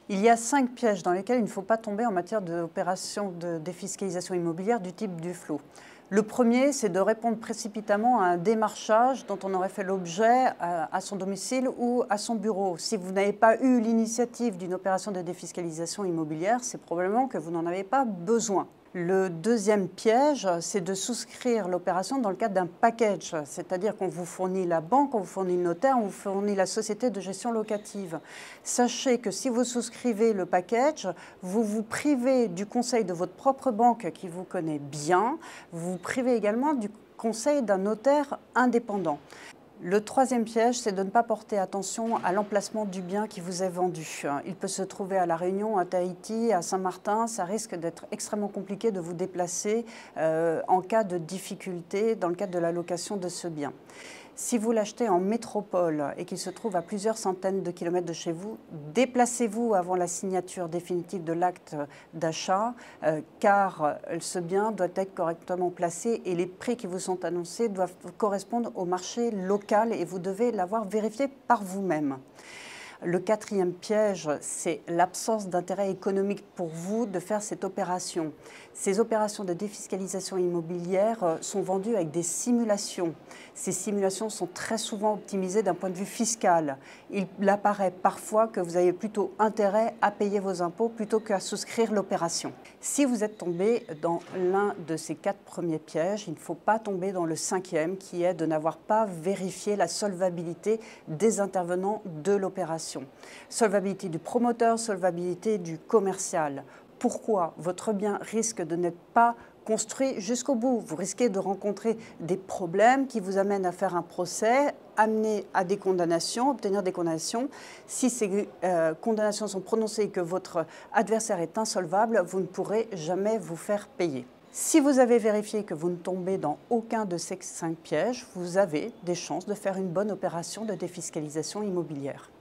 Il y a 5 pièges dans lesquels il ne faut pas tomber en matière d'opération de défiscalisation immobilière du type du flot. Le premier, c'est de répondre précipitamment à un démarchage dont on aurait fait l'objet à son domicile ou à son bureau. Si vous n'avez pas eu l'initiative d'une opération de défiscalisation immobilière, c'est probablement que vous n'en avez pas besoin. Le deuxième piège, c'est de souscrire l'opération dans le cadre d'un package, c'est-à-dire qu'on vous fournit la banque, on vous fournit le notaire, on vous fournit la société de gestion locative. Sachez que si vous souscrivez le package, vous vous privez du conseil de votre propre banque qui vous connaît bien, vous vous privez également du conseil d'un notaire indépendant. Le troisième piège, c'est de ne pas porter attention à l'emplacement du bien qui vous est vendu. Il peut se trouver à La Réunion, à Tahiti, à Saint-Martin. Ça risque d'être extrêmement compliqué de vous déplacer en cas de difficulté dans le cadre de la location de ce bien. Si vous l'achetez en métropole et qu'il se trouve à plusieurs centaines de kilomètres de chez vous, déplacez-vous avant la signature définitive de l'acte d'achat car ce bien doit être correctement placé et les prix qui vous sont annoncés doivent correspondre au marché local et vous devez l'avoir vérifié par vous-même. Le quatrième piège, c'est l'absence d'intérêt économique pour vous de faire cette opération. Ces opérations de défiscalisation immobilière sont vendues avec des simulations. Ces simulations sont très souvent optimisées d'un point de vue fiscal. Il apparaît parfois que vous avez plutôt intérêt à payer vos impôts plutôt qu'à souscrire l'opération. Si vous êtes tombé dans l'un de ces 4 premiers pièges, il ne faut pas tomber dans le 5e qui est de n'avoir pas vérifié la solvabilité des intervenants de l'opération. Solvabilité du promoteur, solvabilité du commercial. Pourquoi votre bien risque de n'être pas construit jusqu'au bout? Vous risquez de rencontrer des problèmes qui vous amènent à faire un procès, amener à des condamnations, obtenir des condamnations. Si ces condamnations sont prononcées et que votre adversaire est insolvable, vous ne pourrez jamais vous faire payer. Si vous avez vérifié que vous ne tombez dans aucun de ces 5 pièges, vous avez des chances de faire une bonne opération de défiscalisation immobilière.